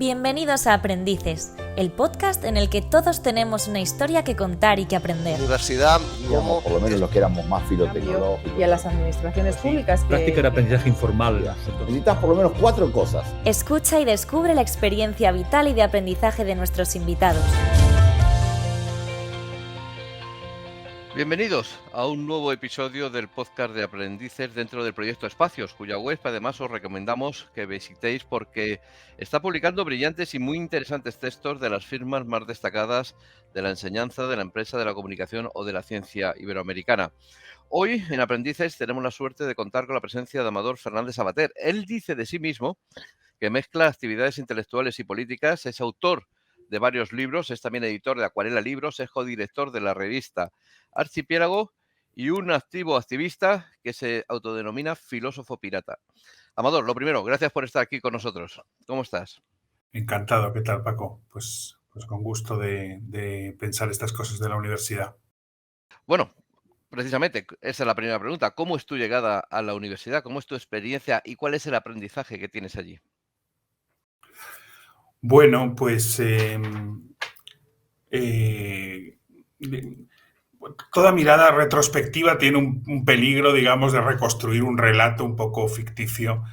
Bienvenidos a Aprendices, el podcast en el que todos tenemos una historia que contar y que aprender. Universidad, digamos, por lo menos los que éramos más filotecnológicos. Y a las administraciones públicas. Práctica de aprendizaje informal. Necesitas por lo menos 4 cosas. Escucha y descubre la experiencia vital y de aprendizaje de nuestros invitados. Bienvenidos a un nuevo episodio del podcast de Aprendices dentro del proyecto Espacios, cuya web además os recomendamos que visitéis porque está publicando brillantes y muy interesantes textos de las firmas más destacadas de la enseñanza, de la empresa, de la comunicación o de la ciencia iberoamericana. Hoy en Aprendices tenemos la suerte de contar con la presencia de Amador Fernández Sabater. Él dice de sí mismo que mezcla actividades intelectuales y políticas, es autor de varios libros, es también editor de Acuarela Libros, es codirector de la revista Archipiélago y un activo activista que se autodenomina filósofo pirata. Amador, lo primero, gracias por estar aquí con nosotros. ¿Cómo estás? Encantado. ¿Qué tal, Paco? Pues con gusto de pensar estas cosas de la universidad. Bueno, precisamente, esa es la primera pregunta. ¿Cómo es tu llegada a la universidad? ¿Cómo es tu experiencia y cuál es el aprendizaje que tienes allí? Bueno, pues toda mirada retrospectiva tiene un peligro, digamos, de reconstruir un relato un poco ficticio,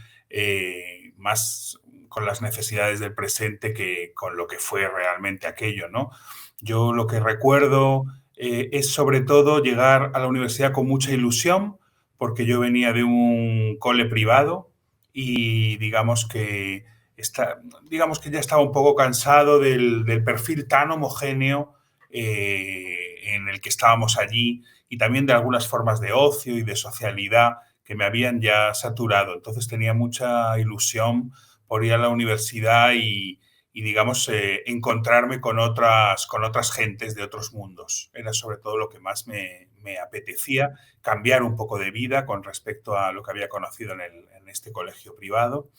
más con las necesidades del presente que con lo que fue realmente aquello, ¿no? Yo lo que recuerdo es sobre todo llegar a la universidad con mucha ilusión, porque yo venía de un cole privado y digamos que ya estaba un poco cansado del perfil tan homogéneo en el que estábamos allí y también de algunas formas de ocio y de socialidad que me habían ya saturado. Entonces tenía mucha ilusión por ir a la universidad y digamos, encontrarme con otras gentes de otros mundos. Era sobre todo lo que más me apetecía, cambiar un poco de vida con respecto a lo que había conocido en este colegio privado.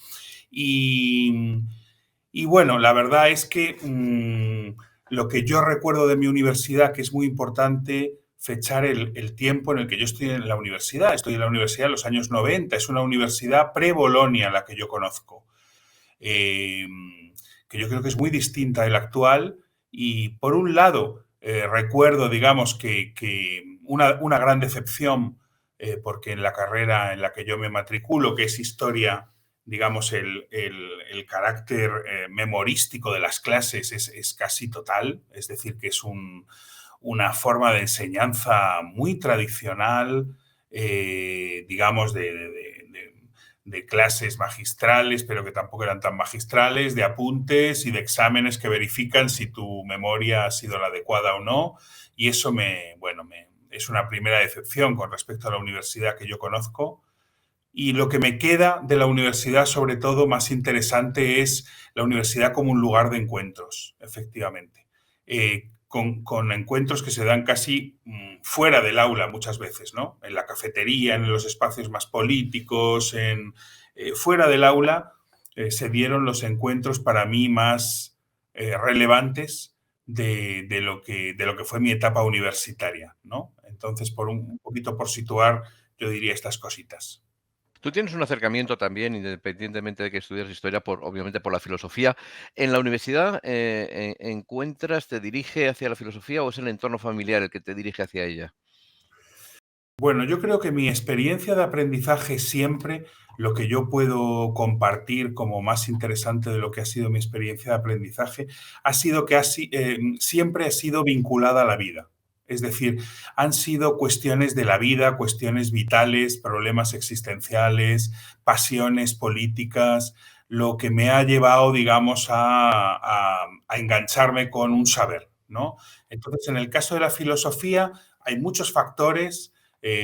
Y bueno, la verdad es que lo que yo recuerdo de mi universidad, que es muy importante fechar el tiempo en el que yo estoy en la universidad. Estoy en la universidad en los años 90, es una universidad pre-Bolonia la que yo conozco, que yo creo que es muy distinta de la actual. Y por un lado, recuerdo, digamos, que una gran decepción, porque en la carrera en la que yo me matriculo, que es historia, digamos, el carácter memorístico de las clases es casi total, es decir, que es una forma de enseñanza muy tradicional, digamos, de clases magistrales, pero que tampoco eran tan magistrales, de apuntes y de exámenes que verifican si tu memoria ha sido la adecuada o no, y eso es una primera decepción con respecto a la universidad que yo conozco. Y lo que me queda de la universidad, sobre todo, más interesante es la universidad como un lugar de encuentros, efectivamente. Con encuentros que se dan casi fuera del aula muchas veces, ¿no? En la cafetería, en los espacios más políticos, fuera del aula se dieron los encuentros para mí más relevantes de lo que fue mi etapa universitaria, ¿no? Entonces, un poquito por situar, yo diría estas cositas. Tú tienes un acercamiento también, independientemente de que estudias historia, obviamente por la filosofía. ¿En la universidad te dirige hacia la filosofía o es el entorno familiar el que te dirige hacia ella? Bueno, yo creo que mi experiencia de aprendizaje siempre, lo que yo puedo compartir como más interesante de lo que ha sido mi experiencia de aprendizaje, ha sido que siempre ha sido vinculada a la vida. Es decir, han sido cuestiones de la vida, cuestiones vitales, problemas existenciales, pasiones políticas, lo que me ha llevado, digamos, a engancharme con un saber, ¿no? Entonces, en el caso de la filosofía, hay muchos factores,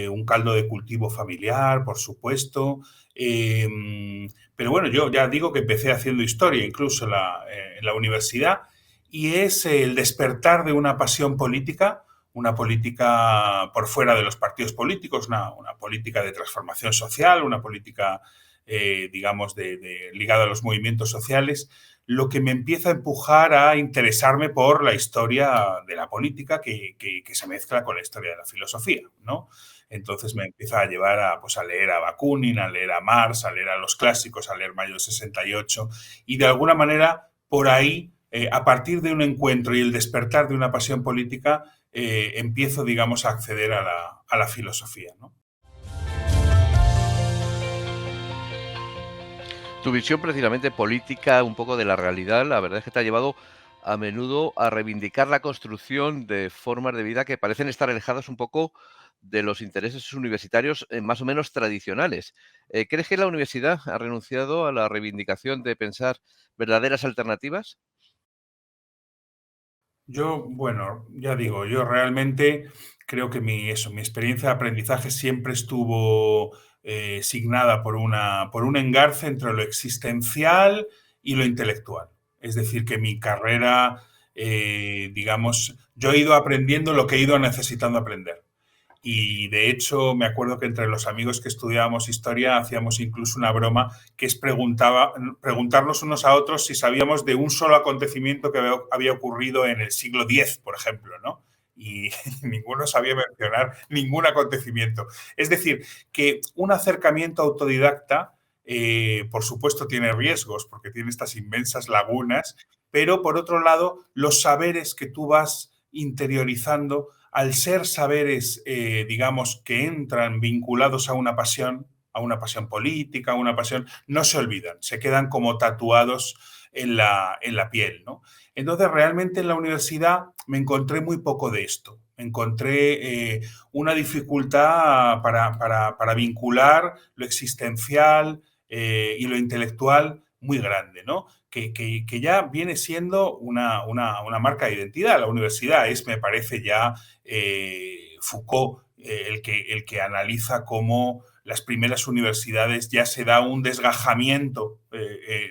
un caldo de cultivo familiar, por supuesto, pero bueno, yo ya digo que empecé haciendo historia, incluso en la universidad, y es el despertar de una pasión política, una política por fuera de los partidos políticos, una política de transformación social, una política, digamos, ligada a los movimientos sociales, lo que me empieza a empujar a interesarme por la historia de la política que se mezcla con la historia de la filosofía, ¿no? Entonces me empieza a llevar a leer a Bakunin, a leer a Marx, a leer a los clásicos, a leer Mayo del 68, y de alguna manera por ahí, a partir de un encuentro y el despertar de una pasión política, empiezo, digamos, a acceder a la filosofía, ¿no? Tu visión precisamente política, un poco de la realidad, la verdad es que te ha llevado a menudo a reivindicar la construcción de formas de vida que parecen estar alejadas un poco de los intereses universitarios más o menos tradicionales. ¿Crees que la universidad ha renunciado a la reivindicación de pensar verdaderas alternativas? Yo, bueno, ya digo, yo realmente creo que mi experiencia de aprendizaje siempre estuvo signada por un engarce entre lo existencial y lo intelectual. Es decir, que mi carrera, digamos, yo he ido aprendiendo lo que he ido necesitando aprender. Y de hecho, me acuerdo que entre los amigos que estudiábamos historia hacíamos incluso una broma que es preguntarnos unos a otros si sabíamos de un solo acontecimiento que había ocurrido en el siglo X, por ejemplo, ¿no? Y ninguno sabía mencionar ningún acontecimiento. Es decir, que un acercamiento autodidacta, por supuesto, tiene riesgos porque tiene estas inmensas lagunas, pero por otro lado, los saberes que tú vas interiorizando al ser saberes, digamos, que entran vinculados a una pasión política, a una pasión, no se olvidan, se quedan como tatuados en la piel, ¿no? Entonces, realmente en la universidad me encontré muy poco de esto. Encontré una dificultad para vincular lo existencial y lo intelectual muy grande, ¿no? Que ya viene siendo una marca de identidad. La universidad es, me parece, ya Foucault el que analiza cómo las primeras universidades ya se da un desgajamiento,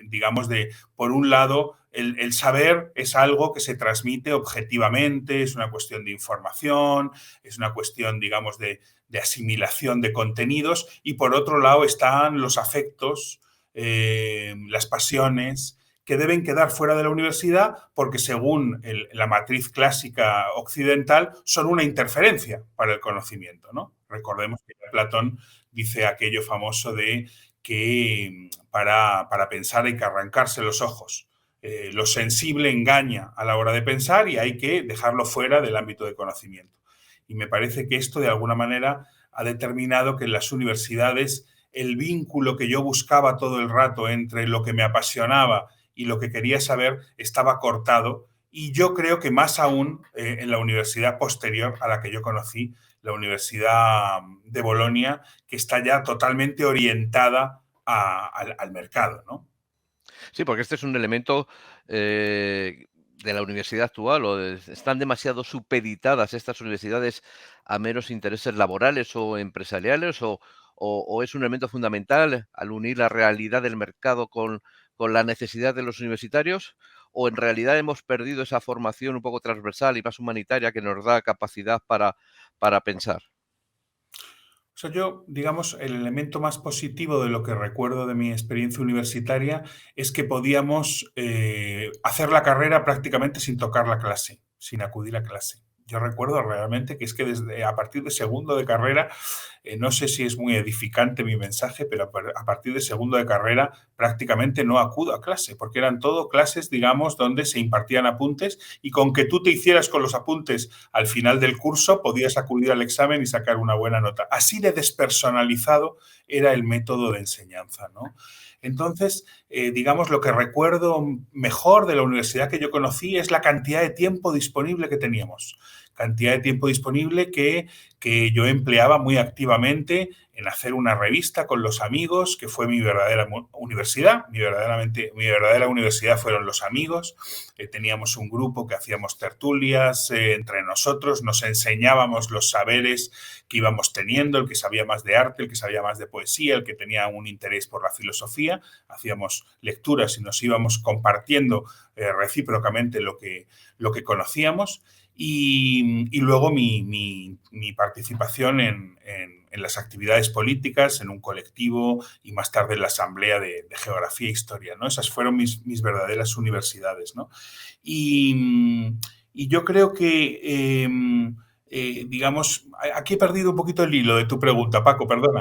digamos, de, por un lado, el saber es algo que se transmite objetivamente, es una cuestión de información, es una cuestión, digamos, de asimilación de contenidos, y por otro lado están los afectos, las pasiones, que deben quedar fuera de la universidad porque según la matriz clásica occidental son una interferencia para el conocimiento, ¿no? Recordemos que Platón dice aquello famoso de que para pensar hay que arrancarse los ojos. Lo sensible engaña a la hora de pensar y hay que dejarlo fuera del ámbito de conocimiento. Y me parece que esto de alguna manera ha determinado que en las universidades el vínculo que yo buscaba todo el rato entre lo que me apasionaba y lo que quería saber estaba cortado, y yo creo que más aún en la universidad posterior a la que yo conocí, la Universidad de Bolonia, que está ya totalmente orientada al mercado, ¿no? Sí, porque este es un elemento de la universidad actual, están demasiado supeditadas estas universidades a meros intereses laborales o empresariales, o es un elemento fundamental al unir la realidad del mercado con la necesidad de los universitarios, o en realidad hemos perdido esa formación un poco transversal y más humanitaria que nos da capacidad para pensar. O sea, yo, digamos, el elemento más positivo de lo que recuerdo de mi experiencia universitaria es que podíamos hacer la carrera prácticamente sin tocar la clase, sin acudir a clase. Yo recuerdo realmente que es que desde a partir de segundo de carrera, no sé si es muy edificante mi mensaje, pero a partir de segundo de carrera prácticamente no acudo a clase, porque eran todo clases, digamos, donde se impartían apuntes y con que tú te hicieras con los apuntes al final del curso podías acudir al examen y sacar una buena nota. Así de despersonalizado era el método de enseñanza, ¿no? Entonces, digamos, lo que recuerdo mejor de la universidad que yo conocí es la cantidad de tiempo disponible que teníamos. Cantidad de tiempo disponible que yo empleaba muy activamente en hacer una revista con los amigos, que fue mi verdadera universidad. Mi verdadera universidad fueron los amigos. Teníamos un grupo que hacíamos tertulias entre nosotros, nos enseñábamos los saberes que íbamos teniendo, el que sabía más de arte, el que sabía más de poesía, el que tenía un interés por la filosofía. Hacíamos lecturas y nos íbamos compartiendo recíprocamente lo que conocíamos. Y luego mi participación en las actividades políticas, en un colectivo y más tarde en la Asamblea de Geografía e Historia, ¿no? Esas fueron mis verdaderas universidades, ¿no? Y yo creo que, digamos, aquí he perdido un poquito el hilo de tu pregunta, Paco, perdona.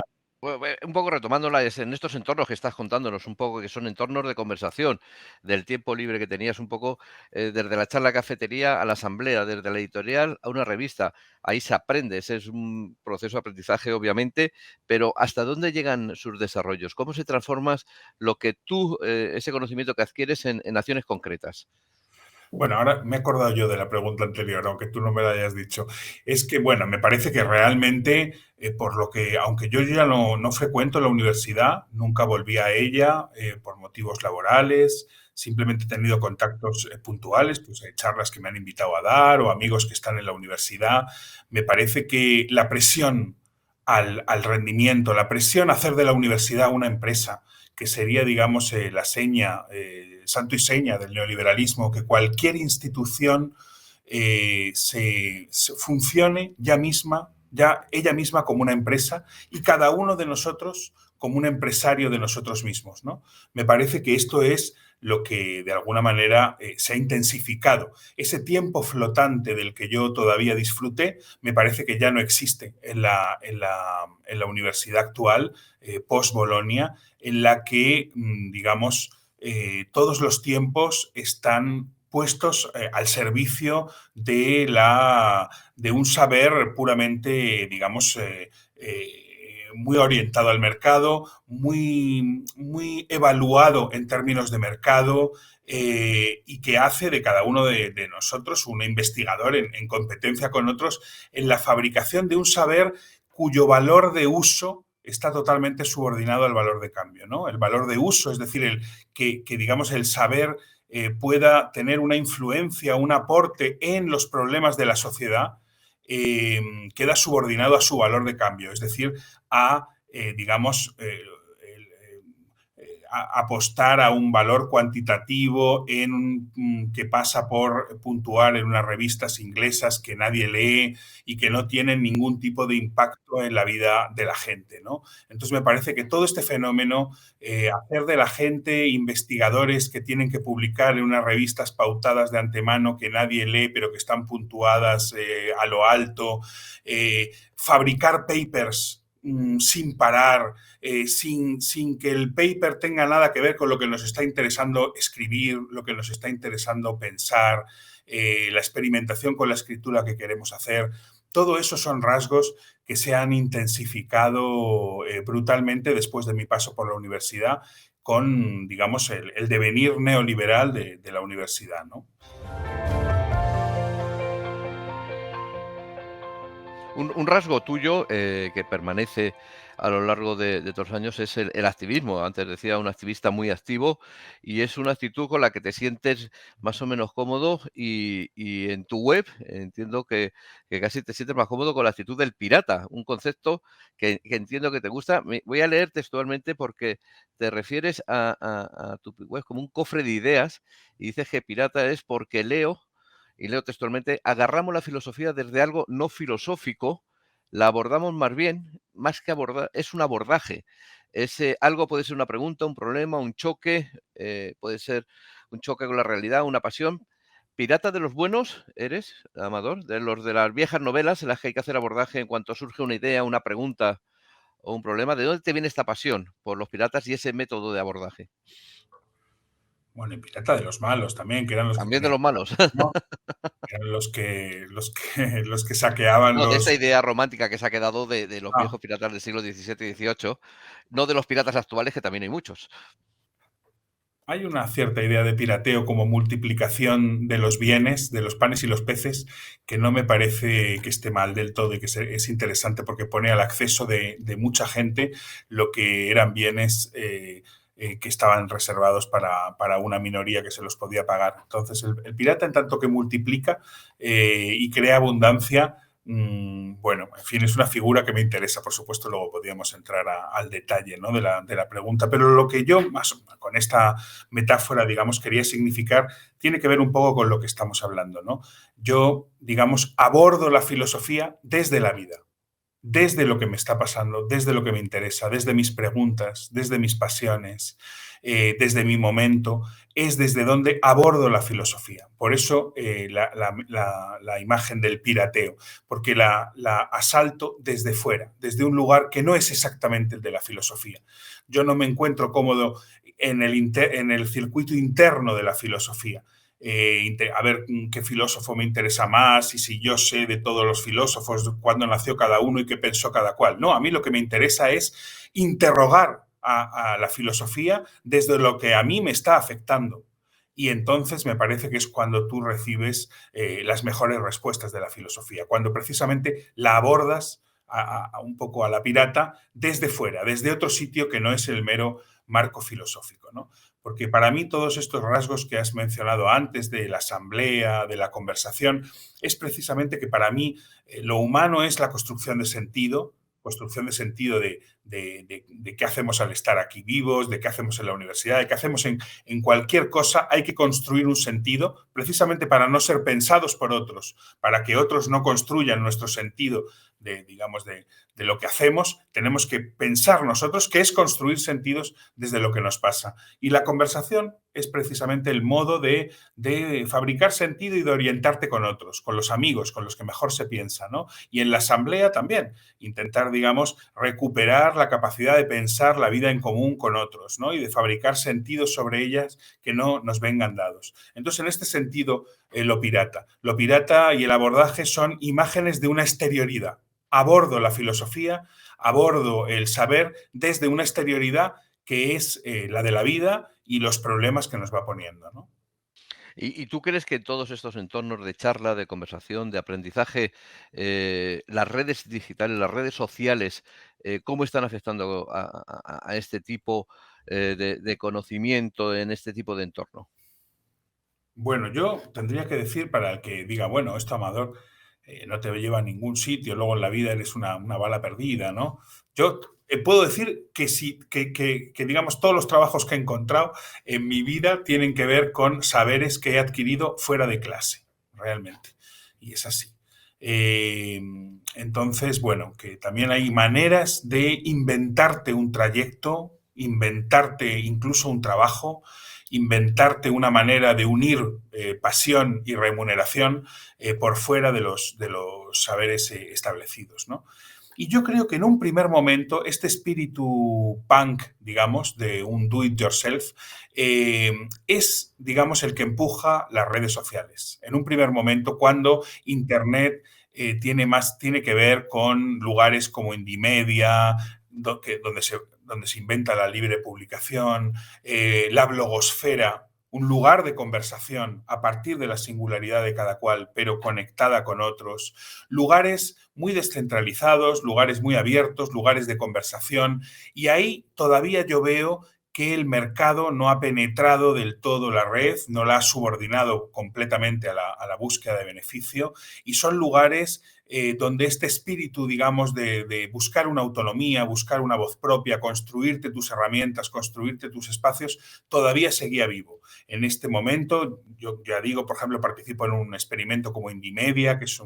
Un poco retomándola en estos entornos que estás contándonos, un poco que son entornos de conversación, del tiempo libre que tenías, un poco desde la charla cafetería a la asamblea, desde la editorial a una revista. Ahí se aprende, ese es un proceso de aprendizaje, obviamente, pero ¿hasta dónde llegan sus desarrollos? ¿Cómo se transforma lo que tú, ese conocimiento que adquieres en acciones concretas? Bueno, ahora me he acordado yo de la pregunta anterior, aunque tú no me la hayas dicho. Es que, bueno, me parece que realmente, por lo que, aunque yo ya no frecuento la universidad, nunca volví a ella por motivos laborales, simplemente he tenido contactos puntuales, pues hay charlas que me han invitado a dar o amigos que están en la universidad. Me parece que la presión al rendimiento, la presión a hacer de la universidad una empresa, que sería, digamos, la seña, santo y seña del neoliberalismo, que cualquier institución se funcione ya ella misma como una empresa y cada uno de nosotros como un empresario de nosotros mismos, ¿no? Me parece que esto es lo que de alguna manera se ha intensificado. Ese tiempo flotante del que yo todavía disfruté, me parece que ya no existe en la universidad actual, post-Bolonia, en la que, digamos, todos los tiempos están puestos al servicio de un saber puramente, digamos, muy orientado al mercado, muy evaluado en términos de mercado y que hace de cada uno de nosotros un investigador en competencia con otros en la fabricación de un saber cuyo valor de uso está totalmente subordinado al valor de cambio, ¿no? El valor de uso, es decir, que digamos, el saber pueda tener una influencia, un aporte en los problemas de la sociedad, queda subordinado a su valor de cambio, es decir, a, digamos, apostar a un valor cuantitativo que pasa por puntuar en unas revistas inglesas que nadie lee y que no tienen ningún tipo de impacto en la vida de la gente, ¿no? Entonces me parece que todo este fenómeno, hacer de la gente investigadores que tienen que publicar en unas revistas pautadas de antemano que nadie lee pero que están puntuadas a lo alto, fabricar papers sin parar, sin que el paper tenga nada que ver con lo que nos está interesando escribir, lo que nos está interesando pensar, la experimentación con la escritura que queremos hacer. Todo eso son rasgos que se han intensificado brutalmente después de mi paso por la universidad con, digamos, el devenir neoliberal de la universidad, ¿no? Un rasgo tuyo que permanece a lo largo de todos los años es el activismo. Antes decía un activista muy activo y es una actitud con la que te sientes más o menos cómodo y en tu web entiendo que casi te sientes más cómodo con la actitud del pirata, un concepto que entiendo que te gusta. Voy a leer textualmente porque te refieres a tu web como un cofre de ideas y dices que pirata es porque leo. Y leo textualmente, agarramos la filosofía desde algo no filosófico, la abordamos más que abordar, es un abordaje. Algo puede ser una pregunta, un problema, un choque, puede ser un choque con la realidad, una pasión. ¿Pirata de los buenos eres, Amador? De los de las viejas novelas en las que hay que hacer abordaje en cuanto surge una idea, una pregunta o un problema. ¿De dónde te viene esta pasión por los piratas y ese método de abordaje? Bueno, y pirata de los malos también, que eran los También que de los malos. ¿no? Eran los que saqueaban No, de esa los... idea romántica que se ha quedado de los viejos piratas del siglo XVII y XVIII, no de los piratas actuales, que también hay muchos. Hay una cierta idea de pirateo como multiplicación de los bienes, de los panes y los peces, que no me parece que esté mal del todo y que es interesante porque pone al acceso de mucha gente lo que eran bienes que estaban reservados para una minoría que se los podía pagar. Entonces, el pirata, en tanto que multiplica y crea abundancia, bueno, en fin, es una figura que me interesa, por supuesto, luego podríamos entrar al detalle, ¿no?, de la pregunta, pero lo que yo, con esta metáfora, digamos, quería significar, tiene que ver un poco con lo que estamos hablando, ¿no? Yo, digamos, abordo la filosofía desde la vida. desde lo que me está pasando, desde lo que me interesa, desde mis preguntas, desde mis pasiones, desde mi momento, es desde donde abordo la filosofía. Por eso la imagen del pirateo, porque la asalto desde fuera, desde un lugar que no es exactamente el de la filosofía. Yo no me encuentro cómodo en el circuito interno de la filosofía. A ver qué filósofo me interesa más y si yo sé de todos los filósofos, cuándo nació cada uno y qué pensó cada cual. No, a mí lo que me interesa es interrogar a la filosofía desde lo que a mí me está afectando. Y entonces me parece que es cuando tú recibes las mejores respuestas de la filosofía, cuando precisamente la abordas un poco a la pirata desde fuera, desde otro sitio que no es el mero marco filosófico, ¿no? Porque para mí todos estos rasgos que has mencionado antes de la asamblea, de la conversación, es precisamente que para mí lo humano es la construcción de sentido de qué hacemos al estar aquí vivos, de qué hacemos en la universidad, de qué hacemos en cualquier cosa. Hay que construir un sentido precisamente para no ser pensados por otros, para que otros no construyan nuestro sentido de lo que hacemos. Tenemos que pensar nosotros qué es construir sentidos desde lo que nos pasa. Y la conversación es precisamente el modo de fabricar sentido y de orientarte con otros, con los amigos, con los que mejor se piensa, ¿no? Y en la asamblea también, intentar, recuperar la capacidad de pensar la vida en común con otros, ¿no? Y de fabricar sentidos sobre ellas que no nos vengan dados. Entonces, en este sentido, lo pirata y el abordaje son imágenes de una exterioridad. Abordo la filosofía, abordo el saber desde una exterioridad que es la de la vida y los problemas que nos va poniendo, ¿no? ¿Y tú crees que en todos estos entornos de charla, de conversación, de aprendizaje, las redes digitales, las redes sociales, cómo están afectando a este tipo de conocimiento en este tipo de entorno? Bueno, yo tendría que decir, para el que diga, bueno, esto, Amador, no te lleva a ningún sitio, luego en la vida eres una bala perdida, ¿no? Yo puedo decir que sí, que todos los trabajos que he encontrado en mi vida tienen que ver con saberes que he adquirido fuera de clase, realmente. Y es así. Entonces, bueno, que también hay maneras de inventarte un trayecto, inventarte incluso un trabajo, inventarte una manera de unir pasión y remuneración por fuera de los saberes establecidos, ¿no? Y yo creo que en un primer momento este espíritu punk, de un do-it-yourself, es, el que empuja las redes sociales. En un primer momento, cuando Internet tiene que ver con lugares como Indymedia, donde se inventa la libre publicación, la blogosfera, un lugar de conversación a partir de la singularidad de cada cual, pero conectada con otros, lugares muy descentralizados, lugares muy abiertos, lugares de conversación, y ahí todavía yo veo que el mercado no ha penetrado del todo la red, no la ha subordinado completamente a la búsqueda de beneficio, y son lugares donde este espíritu, de buscar una autonomía, buscar una voz propia, construirte tus herramientas, construirte tus espacios, todavía seguía vivo. En este momento, yo ya digo, por ejemplo, participo en un experimento como Indymedia, que es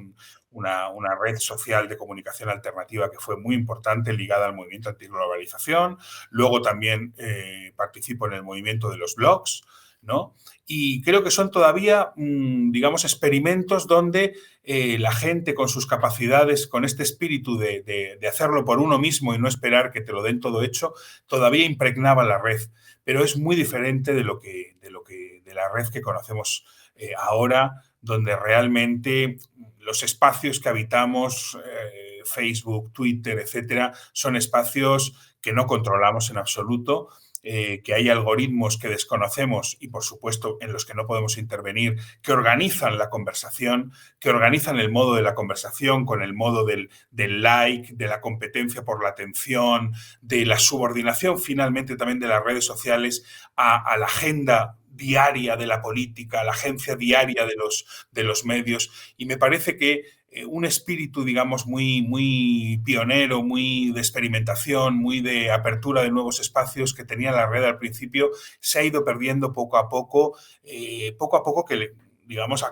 una red social de comunicación alternativa que fue muy importante, ligada al movimiento antiglobalización. Luego también participo en el movimiento de los blogs, ¿no? Y creo que son todavía, experimentos donde la gente con sus capacidades, con este espíritu de hacerlo por uno mismo y no esperar que te lo den todo hecho, todavía impregnaba la red. Pero es muy diferente de la red que conocemos ahora, donde realmente los espacios que habitamos, Facebook, Twitter, etcétera, son espacios que no controlamos en absoluto, que hay algoritmos que desconocemos y, por supuesto, en los que no podemos intervenir, que organizan la conversación, que organizan el modo de la conversación con el modo del like, de la competencia por la atención, de la subordinación finalmente también de las redes sociales a la agenda diaria de la política, a la agencia diaria de los medios. Y me parece que un espíritu, muy, muy pionero, muy de experimentación, muy de apertura de nuevos espacios que tenía la red al principio, se ha ido perdiendo poco a poco que digamos,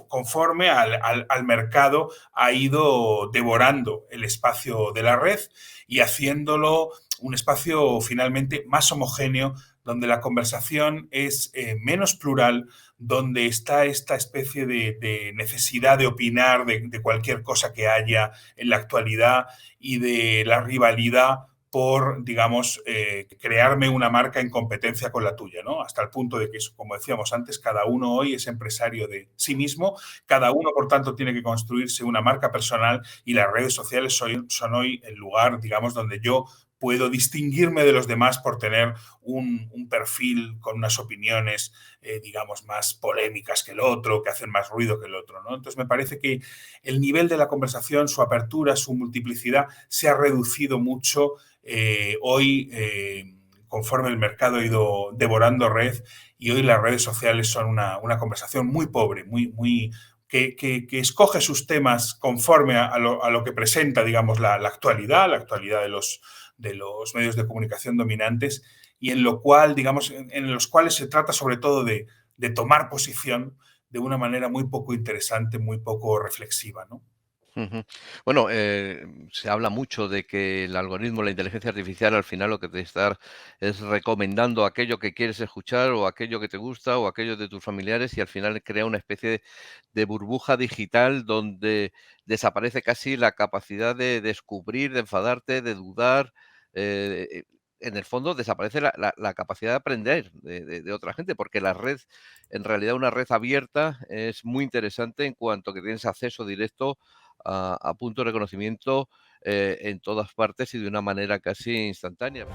conforme al mercado ha ido devorando el espacio de la red y haciéndolo un espacio finalmente más homogéneo, donde la conversación es menos plural, donde está esta especie de necesidad de opinar de cualquier cosa que haya en la actualidad y de la rivalidad por, digamos, crearme una marca en competencia con la tuya, ¿no? Hasta el punto de que, como decíamos antes, cada uno hoy es empresario de sí mismo, cada uno, por tanto, tiene que construirse una marca personal y las redes sociales son hoy el lugar, digamos, donde yo puedo distinguirme de los demás por tener un perfil con unas opiniones, digamos, más polémicas que el otro, que hacen más ruido que el otro, ¿no? Entonces, me parece que el nivel de la conversación, su apertura, su multiplicidad, se ha reducido mucho hoy, conforme el mercado ha ido devorando red, y hoy las redes sociales son una conversación muy pobre, que escoge sus temas conforme a lo que presenta, digamos, la actualidad de los medios de comunicación dominantes, y en lo cual, digamos, en los cuales se trata sobre todo de tomar posición de una manera muy poco interesante, muy poco reflexiva, ¿no? Ujú. Bueno, se habla mucho de que el algoritmo, la inteligencia artificial, al final lo que te está es recomendando aquello que quieres escuchar o aquello que te gusta o aquello de tus familiares, y al final crea una especie de burbuja digital donde desaparece casi la capacidad de descubrir, de enfadarte, de dudar. En el fondo desaparece la capacidad de aprender de otra gente, porque la red, en realidad una red abierta, es muy interesante en cuanto que tienes acceso directo a puntos de conocimiento en todas partes y de una manera casi instantánea.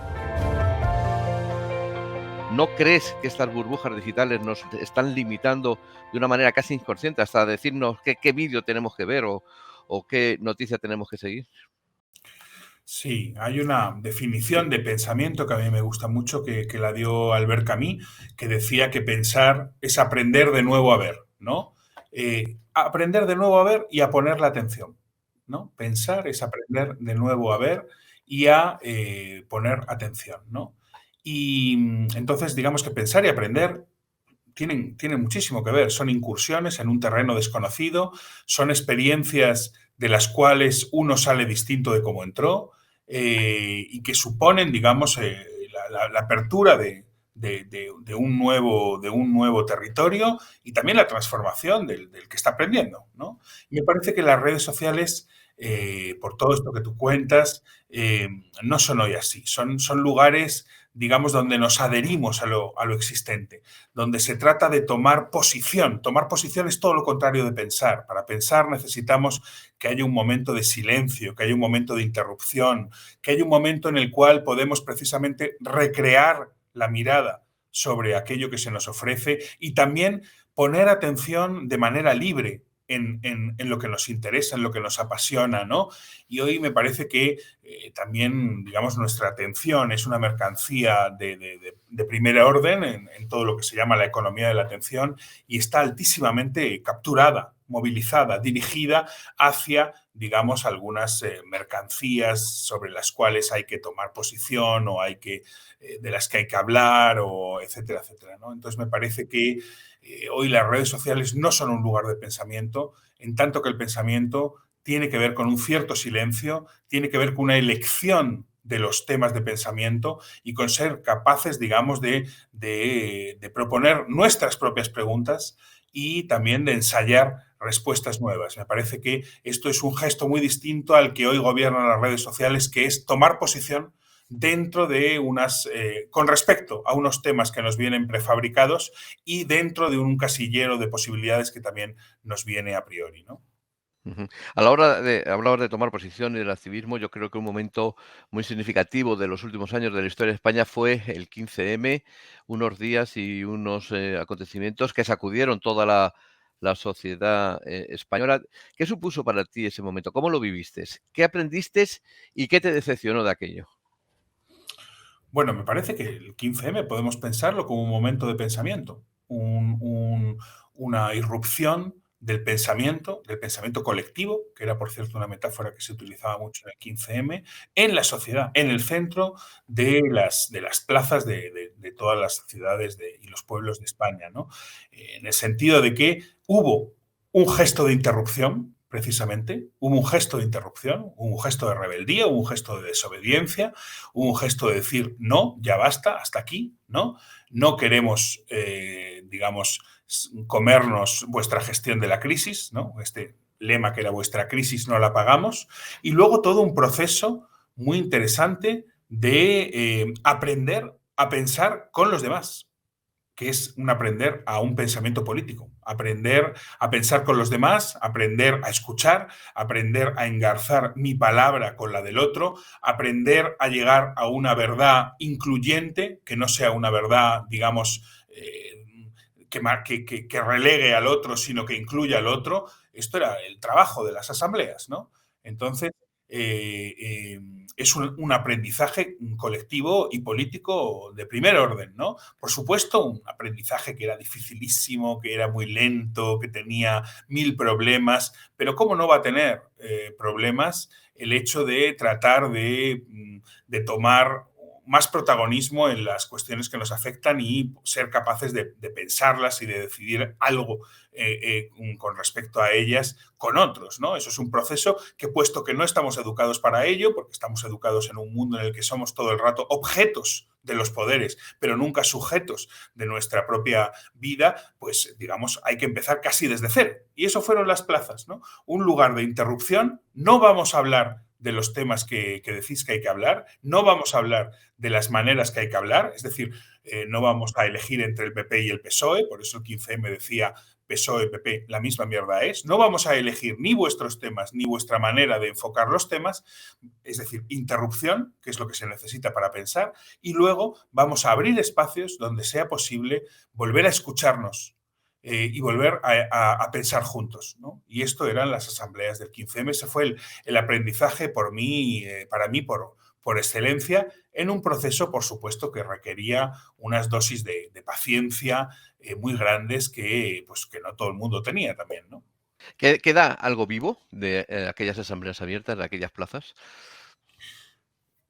¿No crees que estas burbujas digitales nos están limitando de una manera casi inconsciente hasta decirnos qué vídeo tenemos que ver o qué noticia tenemos que seguir? Sí, hay una definición de pensamiento que a mí me gusta mucho, que la dio Albert Camus, que decía que pensar es aprender de nuevo a ver, ¿no? Aprender de nuevo a ver y a poner la atención, ¿no? Pensar es aprender de nuevo a ver y a poner atención, ¿no? Y entonces, digamos que pensar y aprender tienen muchísimo que ver. Son incursiones en un terreno desconocido, son experiencias de las cuales uno sale distinto de cómo entró, y que suponen, digamos, la apertura de un nuevo territorio y también la transformación del que está aprendiendo, ¿no? Y me parece que las redes sociales, por todo esto que tú cuentas, no son hoy así. Son lugares, digamos, donde nos adherimos a lo existente, donde se trata de tomar posición. Tomar posición es todo lo contrario de pensar. Para pensar necesitamos que haya un momento de silencio, que haya un momento de interrupción, que haya un momento en el cual podemos precisamente recrear la mirada sobre aquello que se nos ofrece y también poner atención de manera libre en lo que nos interesa, en lo que nos apasiona, ¿no? Y hoy me parece que también, digamos, nuestra atención es una mercancía de primer orden en todo lo que se llama la economía de la atención, y está altísimamente capturada, movilizada, dirigida hacia, digamos, algunas mercancías sobre las cuales hay que tomar posición o de las que hay que hablar, o etcétera, etcétera, ¿no? Entonces me parece que hoy las redes sociales no son un lugar de pensamiento, en tanto que el pensamiento tiene que ver con un cierto silencio, tiene que ver con una elección de los temas de pensamiento y con ser capaces, digamos, de proponer nuestras propias preguntas y también de ensayar respuestas nuevas. Me parece que esto es un gesto muy distinto al que hoy gobiernan las redes sociales, que es tomar posición dentro de con respecto a unos temas que nos vienen prefabricados y dentro de un casillero de posibilidades que también nos viene a priori, ¿no? Ujú. A la hora de hablabas de tomar posición y del activismo, yo creo que un momento muy significativo de los últimos años de la historia de España fue el 15M, unos días y unos acontecimientos que sacudieron toda la sociedad española. ¿Qué supuso para ti ese momento? ¿Cómo lo viviste? ¿Qué aprendiste y qué te decepcionó de aquello? Bueno, me parece que el 15M podemos pensarlo como un momento de pensamiento, una irrupción del pensamiento colectivo, que era, por cierto, una metáfora que se utilizaba mucho en el 15M, en la sociedad, en el centro de las plazas de todas las ciudades y los pueblos de España, ¿no? En el sentido de que hubo un gesto de interrupción, precisamente, hubo un gesto de interrupción, hubo un gesto de rebeldía, hubo un gesto de desobediencia, hubo un gesto de decir, no, ya basta, hasta aquí, ¿no? No queremos, digamos, comernos vuestra gestión de la crisis, ¿no? Este lema que era vuestra crisis no la pagamos. Y luego todo un proceso muy interesante de aprender a pensar con los demás, que es un aprender a un pensamiento político, aprender a pensar con los demás, aprender a escuchar, aprender a engarzar mi palabra con la del otro, aprender a llegar a una verdad incluyente, que no sea una verdad, digamos, que relegue al otro, sino que incluya al otro. Esto era el trabajo de las asambleas, ¿no? Entonces, es un aprendizaje colectivo y político de primer orden, ¿no? Por supuesto, un aprendizaje que era dificilísimo, que era muy lento, que tenía 1000 problemas, pero ¿cómo no va a tener problemas el hecho de tratar de tomar más protagonismo en las cuestiones que nos afectan y ser capaces de pensarlas y de decidir algo con respecto a ellas con otros, ¿no? Eso es un proceso que, puesto que no estamos educados para ello, porque estamos educados en un mundo en el que somos todo el rato objetos de los poderes, pero nunca sujetos de nuestra propia vida, pues, digamos, hay que empezar casi desde cero. Y eso fueron las plazas, ¿no? Un lugar de interrupción. No vamos a hablar de los temas que decís que hay que hablar, no vamos a hablar de las maneras que hay que hablar, es decir, no vamos a elegir entre el PP y el PSOE, por eso el 15M decía PSOE, PP, la misma mierda es, no vamos a elegir ni vuestros temas ni vuestra manera de enfocar los temas, es decir, interrupción, que es lo que se necesita para pensar, y luego vamos a abrir espacios donde sea posible volver a escucharnos, y volver a pensar juntos, ¿no? Y esto eran las asambleas del 15M. Ese fue el aprendizaje para mí, por excelencia, en un proceso, por supuesto, que requería unas dosis de paciencia muy grandes que no todo el mundo tenía también, ¿no? ¿Queda algo vivo de aquellas asambleas abiertas, de aquellas plazas?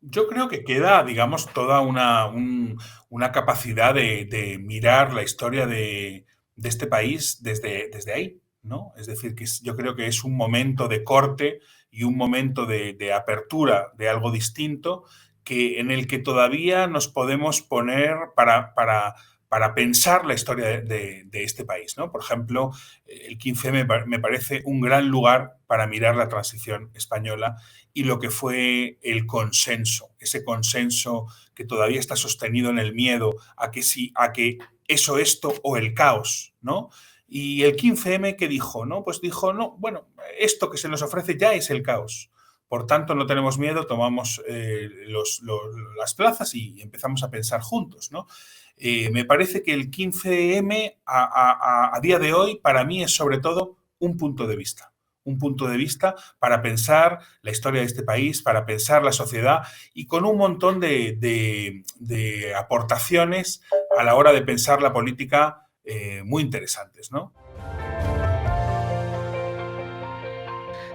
Yo creo que queda, digamos, toda una capacidad de mirar la historia de este país desde ahí, ¿no? Es decir, que yo creo que es un momento de corte y un momento de apertura de algo distinto en el que todavía nos podemos poner para pensar la historia de este país, ¿no? Por ejemplo, el 15 me parece un gran lugar para mirar la transición española y lo que fue el consenso, ese consenso que todavía está sostenido en el miedo a que eso, esto o el caos, ¿no? Y el 15M, ¿qué dijo? ¿No? Pues dijo, no, bueno, esto que se nos ofrece ya es el caos. Por tanto, no tenemos miedo, tomamos las plazas y empezamos a pensar juntos, ¿no? Me parece que el 15M a día de hoy para mí es sobre todo un punto de vista para pensar la historia de este país, para pensar la sociedad y con un montón de aportaciones a la hora de pensar la política muy interesantes, ¿no?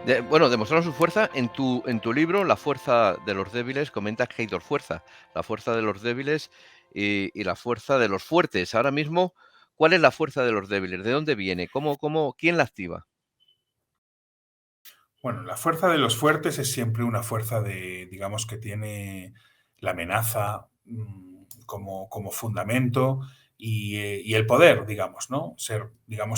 Demostraron su fuerza en tu libro, La fuerza de los débiles, comentas que hay dos fuerzas, la fuerza de los débiles y la fuerza de los fuertes. Ahora mismo, ¿cuál es la fuerza de los débiles? ¿De dónde viene? ¿Quién la activa? Bueno, la fuerza de los fuertes es siempre una fuerza digamos, que tiene la amenaza como fundamento y el poder, digamos, ¿no?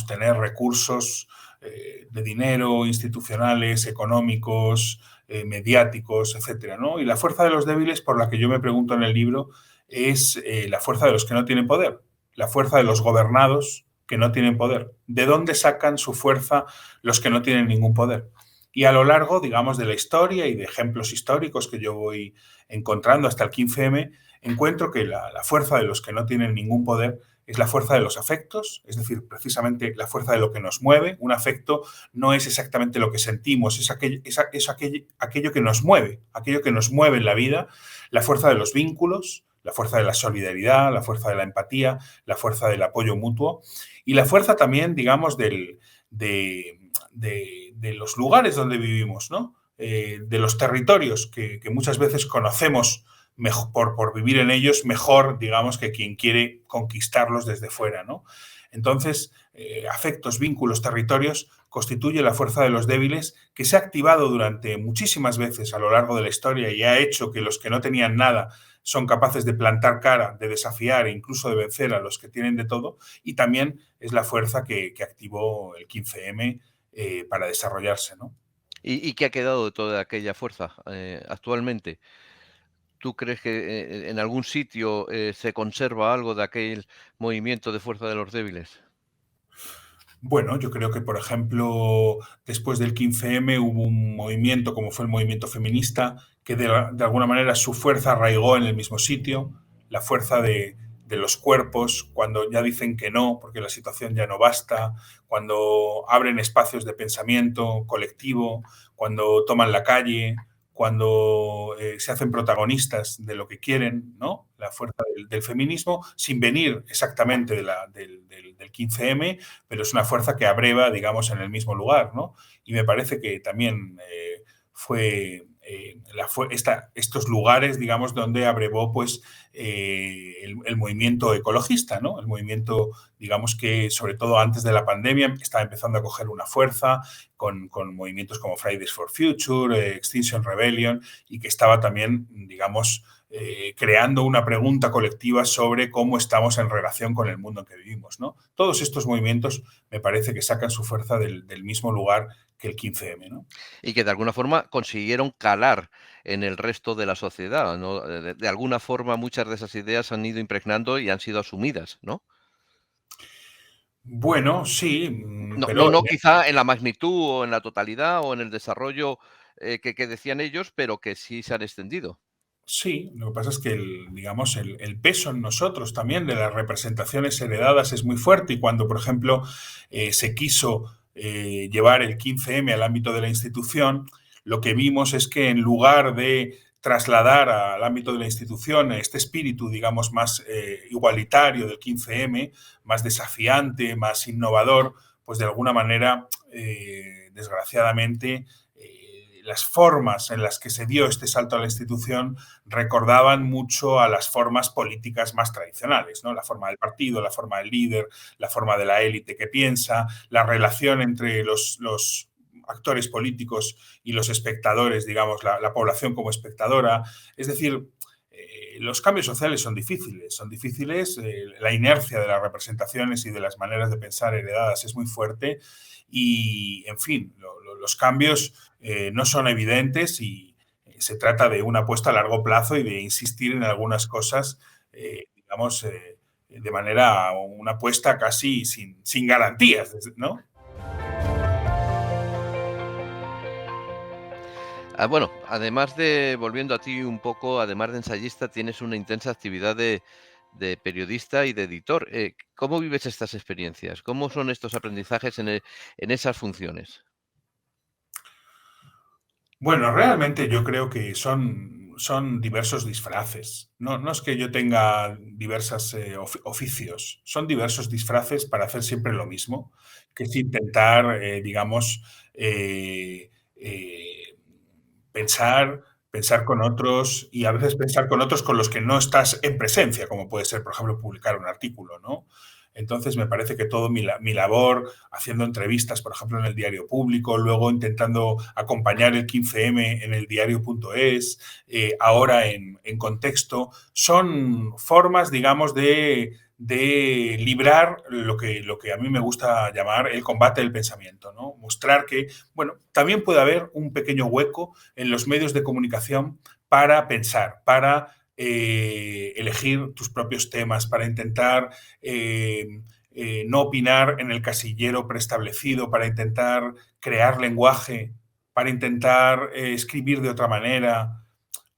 Tener recursos de dinero, institucionales, económicos, mediáticos, etcétera, ¿no? Y la fuerza de los débiles, por la que yo me pregunto en el libro, es la fuerza de los que no tienen poder, la fuerza de los gobernados que no tienen poder. ¿De dónde sacan su fuerza los que no tienen ningún poder? Y a lo largo, digamos, de la historia y de ejemplos históricos que yo voy encontrando hasta el 15M, encuentro que la fuerza de los que no tienen ningún poder es la fuerza de los afectos, es decir, precisamente la fuerza de lo que nos mueve. Un afecto no es exactamente lo que sentimos, es aquello que nos mueve, aquello que nos mueve en la vida, la fuerza de los vínculos, la fuerza de la solidaridad, la fuerza de la empatía, la fuerza del apoyo mutuo y la fuerza también, digamos, del de los lugares donde vivimos, ¿no? De los territorios que muchas veces conocemos mejor, por vivir en ellos mejor, digamos, que quien quiere conquistarlos desde fuera, ¿no? Entonces, afectos, vínculos, territorios constituye la fuerza de los débiles, que se ha activado durante muchísimas veces a lo largo de la historia y ha hecho que los que no tenían nada son capaces de plantar cara, de desafiar e incluso de vencer a los que tienen de todo, y también es la fuerza que activó el 15M para desarrollarse, ¿no? ¿Y qué ha quedado de toda aquella fuerza actualmente? ¿Tú crees que en algún sitio se conserva algo de aquel movimiento de fuerza de los débiles? Bueno, yo creo que, por ejemplo, después del 15M hubo un movimiento, como fue el movimiento feminista, que de alguna manera su fuerza arraigó en el mismo sitio, la fuerza de los cuerpos, cuando ya dicen que no, porque la situación ya no basta, cuando abren espacios de pensamiento colectivo, cuando toman la calle, cuando se hacen protagonistas de lo que quieren, ¿no? La fuerza del feminismo, sin venir exactamente del 15M, pero es una fuerza que abreva, digamos, en el mismo lugar, ¿no? Y me parece que también fue estos lugares, digamos, donde abrevó pues, el movimiento ecologista, ¿no? El movimiento, digamos, que sobre todo antes de la pandemia estaba empezando a coger una fuerza con movimientos como Fridays for Future, Extinction Rebellion, y que estaba también, digamos, creando una pregunta colectiva sobre cómo estamos en relación con el mundo en que vivimos, ¿no? Todos estos movimientos me parece que sacan su fuerza del mismo lugar que el 15M, ¿no? Y que de alguna forma consiguieron calar en el resto de la sociedad, ¿no? De alguna forma muchas de esas ideas han ido impregnando y han sido asumidas, ¿no? Bueno, sí, No, pero no, no quizá en la magnitud o en la totalidad o en el desarrollo que decían ellos, pero que sí se han extendido. sí, lo que pasa es que digamos, el peso en nosotros también de las representaciones heredadas es muy fuerte y cuando, por ejemplo, se quiso llevar el 15M al ámbito de la institución, lo que vimos es que en lugar de trasladar al ámbito de la institución este espíritu, digamos, más igualitario del 15M, más desafiante, más innovador, pues de alguna manera, desgraciadamente, las formas en las que se dio este salto a la institución recordaban mucho a las formas políticas más tradicionales, ¿no? La forma del partido, la forma del líder, la forma de la élite que piensa, la relación entre los actores políticos y los espectadores, digamos, la población como espectadora. Es decir, los cambios sociales son difíciles, la inercia de las representaciones y de las maneras de pensar heredadas es muy fuerte y, en fin, los cambios no son evidentes y se trata de una apuesta a largo plazo y de insistir en algunas cosas, digamos, de manera, una apuesta casi sin garantías, ¿no? Bueno, además de, volviendo a ti un poco, además de ensayista, tienes una intensa actividad de periodista y de editor. ¿Cómo vives estas experiencias? ¿Cómo son estos aprendizajes en esas funciones? Bueno, realmente yo creo que son diversos disfraces. No es que yo tenga diversos oficios, son diversos disfraces para hacer siempre lo mismo, que es intentar, digamos, pensar con otros y a veces pensar con otros con los que no estás en presencia, como puede ser, por ejemplo, publicar un artículo, ¿no? Entonces, me parece que todo mi labor, haciendo entrevistas, por ejemplo, en el Diario Público, luego intentando acompañar el 15M en el diario.es, ahora en Contexto, son formas, digamos, de librar lo que a mí me gusta llamar el combate del pensamiento, ¿no? Mostrar que, bueno, también puede haber un pequeño hueco en los medios de comunicación para pensar, para elegir tus propios temas, para intentar no opinar en el casillero preestablecido, para intentar crear lenguaje, para intentar escribir de otra manera,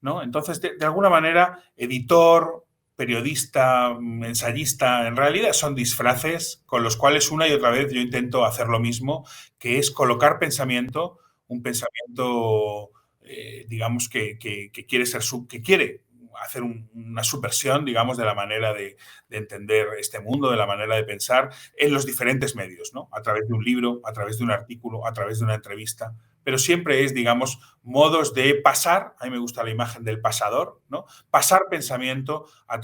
¿no? Entonces, de alguna manera, editor, periodista, ensayista, en realidad son disfraces con los cuales una y otra vez yo intento hacer lo mismo, que es colocar pensamiento, un pensamiento, digamos, que quiere hacer una subversión, digamos, de la manera de entender este mundo, de la manera de pensar en los diferentes medios, ¿no? A través de un libro, a través de un artículo, a través de una entrevista, pero siempre es, digamos, modos de pasar, a mí me gusta la imagen del pasador, ¿no? Pasar pensamiento a